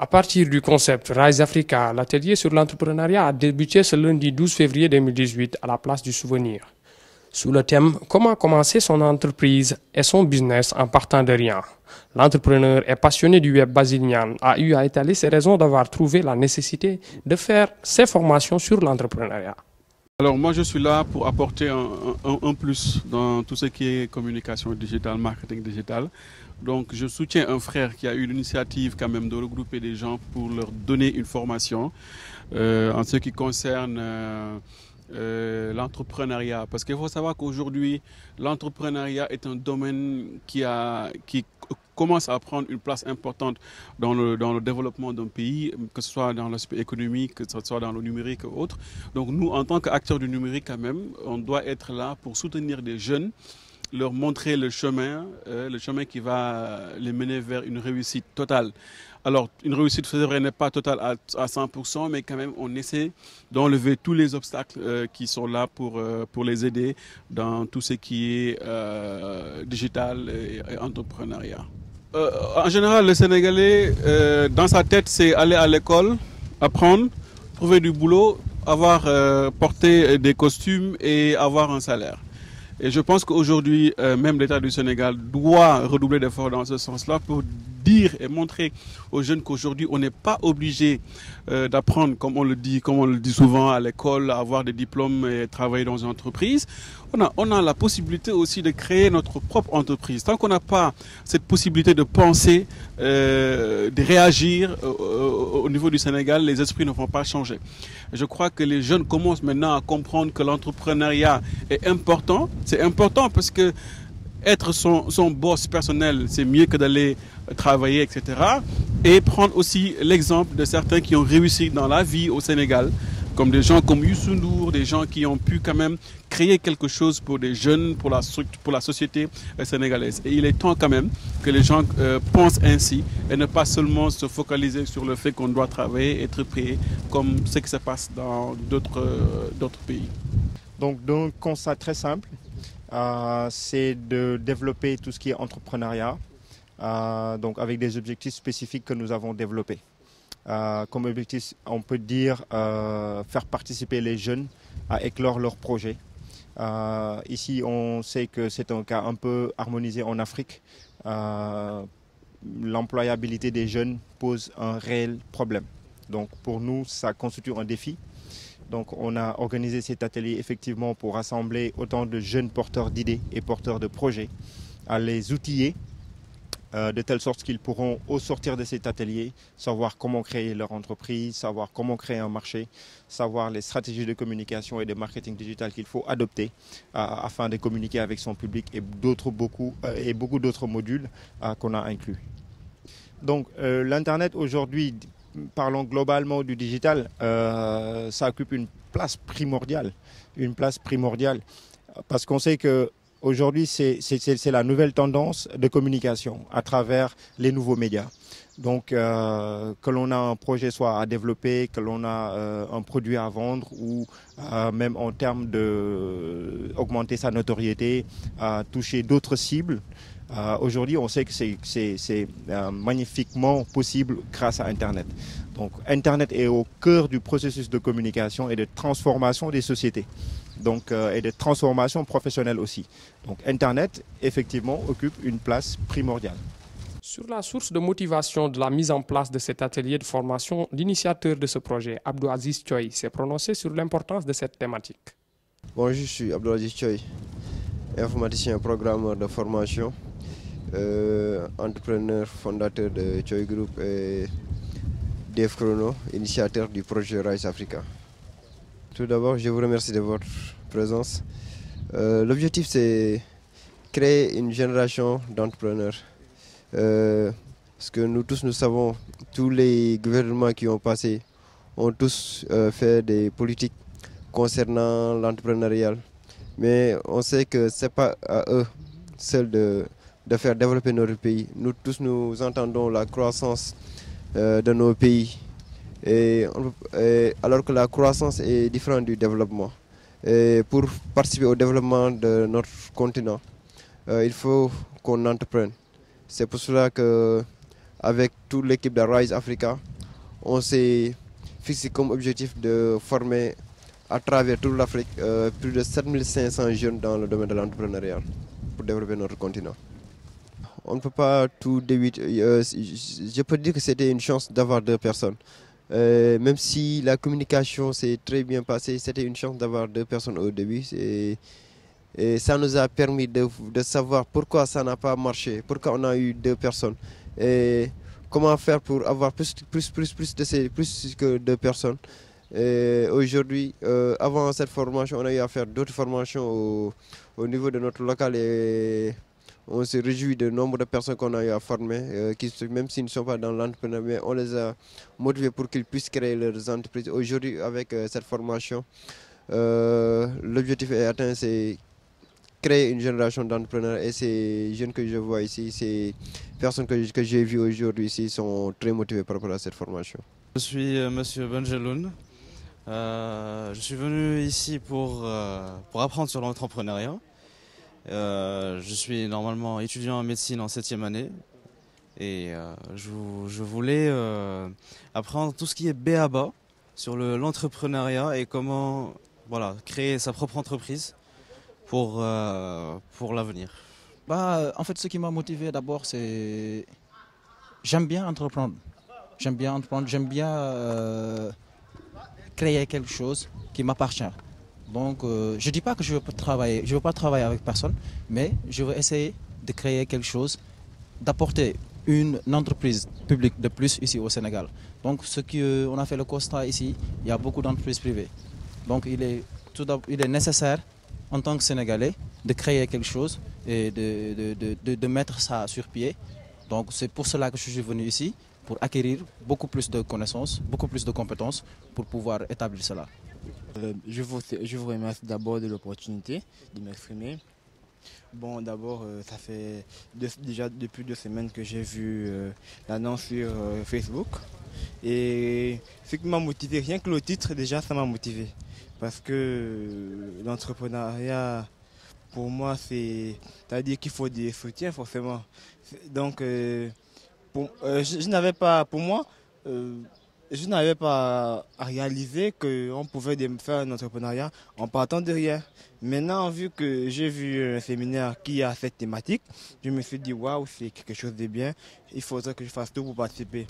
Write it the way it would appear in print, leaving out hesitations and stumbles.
À partir du concept Rise Africa, l'atelier sur l'entrepreneuriat a débuté ce lundi 12 février 2018 à la place du souvenir. Sous le thème « Comment commencer son entreprise et son business en partant de rien ?» L'entrepreneur et passionné du web Basilnian a eu à étaler ses raisons d'avoir trouvé la nécessité de faire ses formations sur l'entrepreneuriat. Alors moi je suis là pour apporter un plus dans tout ce qui est communication digitale, marketing digital. Donc je soutiens un frère qui a eu l'initiative quand même de regrouper des gens pour leur donner une formation en ce qui concerne l'entrepreneuriat. Parce qu'il faut savoir qu'aujourd'hui l'entrepreneuriat est un domaine qui commence à prendre une place importante dans le développement d'un pays, que ce soit dans l'aspect économique, que ce soit dans le numérique ou autre. Donc nous, en tant qu'acteurs du numérique quand même, on doit être là pour soutenir des jeunes, leur montrer le chemin qui va les mener vers une réussite totale. Alors, une réussite, c'est vrai, n'est pas totale à 100%, mais quand même, on essaie d'enlever tous les obstacles qui sont là pour les aider dans tout ce qui est digital et entrepreneuriat. En général, le Sénégalais, dans sa tête, c'est aller à l'école, apprendre, trouver du boulot, porter des costumes et avoir un salaire. Et je pense qu'aujourd'hui, même l'État du Sénégal doit redoubler d'efforts dans ce sens-là pour dire et montrer aux jeunes qu'aujourd'hui, on n'est pas obligé d'apprendre, comme on le dit souvent à l'école, à avoir des diplômes et travailler dans une entreprise. On a la possibilité aussi de créer notre propre entreprise. Tant qu'on n'a pas cette possibilité de penser, de réagir au niveau du Sénégal, les esprits ne vont pas changer. Je crois que les jeunes commencent maintenant à comprendre que l'entrepreneuriat est important. C'est important parce que être son boss personnel, c'est mieux que d'aller travailler, etc. Et prendre aussi l'exemple de certains qui ont réussi dans la vie au Sénégal, comme des gens comme Youssou N'Dour, des gens qui ont pu quand même créer quelque chose pour des jeunes, pour la société sénégalaise. Et il est temps quand même que les gens pensent ainsi et ne pas seulement se focaliser sur le fait qu'on doit travailler et être payé comme ce qui se passe dans d'autres pays. Donc d'un constat très simple, c'est de développer tout ce qui est entrepreneuriat, donc avec des objectifs spécifiques que nous avons développés. Comme objectif, on peut dire faire participer les jeunes à éclore leurs projets. Ici, on sait que c'est un cas un peu harmonisé en Afrique. L'employabilité des jeunes pose un réel problème. Donc pour nous, ça constitue un défi. Donc on a organisé cet atelier effectivement pour rassembler autant de jeunes porteurs d'idées et porteurs de projets, à les outiller de telle sorte qu'ils pourront, au sortir de cet atelier, savoir comment créer leur entreprise, savoir comment créer un marché, savoir les stratégies de communication et de marketing digital qu'il faut adopter afin de communiquer avec son public et beaucoup d'autres modules qu'on a inclus. Donc l'Internet aujourd'hui, parlons globalement du digital, ça occupe une place primordiale parce qu'on sait que aujourd'hui, c'est la nouvelle tendance de communication à travers les nouveaux médias. Donc, que l'on a un projet soit à développer, que l'on a un produit à vendre ou même en termes d'augmenter sa notoriété, toucher d'autres cibles. Aujourd'hui, on sait que c'est magnifiquement possible grâce à Internet. Donc, Internet est au cœur du processus de communication et de transformation des sociétés. Donc, et de transformation professionnelle aussi. Donc Internet, effectivement, occupe une place primordiale. Sur la source de motivation de la mise en place de cet atelier de formation, l'initiateur de ce projet, Abdou Aziz Choy, s'est prononcé sur l'importance de cette thématique. Bon, je suis Abdou Aziz Choy, informaticien programmeur de formation, entrepreneur, fondateur de Choy Group et Dave Chrono, initiateur du projet Rise Africa. Tout d'abord, je vous remercie de votre présence. L'objectif, c'est créer une génération d'entrepreneurs. Parce que nous tous, nous savons, tous les gouvernements qui ont passé ont tous fait des politiques concernant l'entrepreneuriat. Mais on sait que ce n'est pas à eux seuls de faire développer notre pays. Nous tous, nous entendons la croissance de nos pays. Alors que la croissance est différente du développement. Et pour participer au développement de notre continent, il faut qu'on entreprenne. C'est pour cela qu'avec toute l'équipe de Rise Africa, on s'est fixé comme objectif de former à travers toute l'Afrique plus de 7500 jeunes dans le domaine de l'entrepreneuriat pour développer notre continent. On ne peut pas tout débuter. Je peux dire que c'était une chance d'avoir 2 personnes. Même si la communication s'est très bien passée, c'était une chance d'avoir 2 personnes au début. Et ça nous a permis de savoir pourquoi ça n'a pas marché, pourquoi on a eu 2 personnes. Et comment faire pour avoir plus que 2 personnes. Aujourd'hui, avant cette formation, on a eu à faire d'autres formations au niveau de notre local et on se réjouit du nombre de personnes qu'on a eu à former, qui, même s'ils ne sont pas dans l'entrepreneuriat, mais on les a motivés pour qu'ils puissent créer leurs entreprises. Aujourd'hui, avec cette formation, l'objectif est atteint, c'est créer une génération d'entrepreneurs. Et ces jeunes que je vois ici, ces personnes que j'ai vues aujourd'hui ici, sont très motivés par rapport à cette formation. Je suis Monsieur Benjeloun. Je suis venu ici pour apprendre sur l'entrepreneuriat. Je suis normalement étudiant en médecine en 7e année et je voulais apprendre tout ce qui est b.a.-ba sur l'entrepreneuriat et comment créer sa propre entreprise pour l'avenir. En fait, ce qui m'a motivé d'abord, c'est j'aime bien entreprendre. J'aime bien créer quelque chose qui m'appartient. Donc, je ne dis pas que je veux pas travailler avec personne, mais je veux essayer de créer quelque chose, d'apporter une entreprise publique de plus ici au Sénégal. Donc, on a fait le constat ici, il y a beaucoup d'entreprises privées. Donc, il est nécessaire, en tant que Sénégalais, de créer quelque chose et de mettre ça sur pied. Donc, c'est pour cela que je suis venu ici, pour acquérir beaucoup plus de connaissances, beaucoup plus de compétences pour pouvoir établir cela. Je vous remercie d'abord de l'opportunité de m'exprimer. Bon, d'abord, ça fait déjà depuis 2 semaines que j'ai vu l'annonce sur Facebook. Et ce qui m'a motivé, rien que le titre, déjà, ça m'a motivé. Parce que l'entrepreneuriat, pour moi, c'est-à-dire qu'il faut des soutiens, forcément. Donc, je n'avais pas, pour moi, je n'avais pas à réaliser qu'on pouvait faire un entrepreneuriat en partant de rien. Maintenant, vu que j'ai vu un séminaire qui a cette thématique, je me suis dit, waouh, c'est quelque chose de bien, il faudrait que je fasse tout pour participer.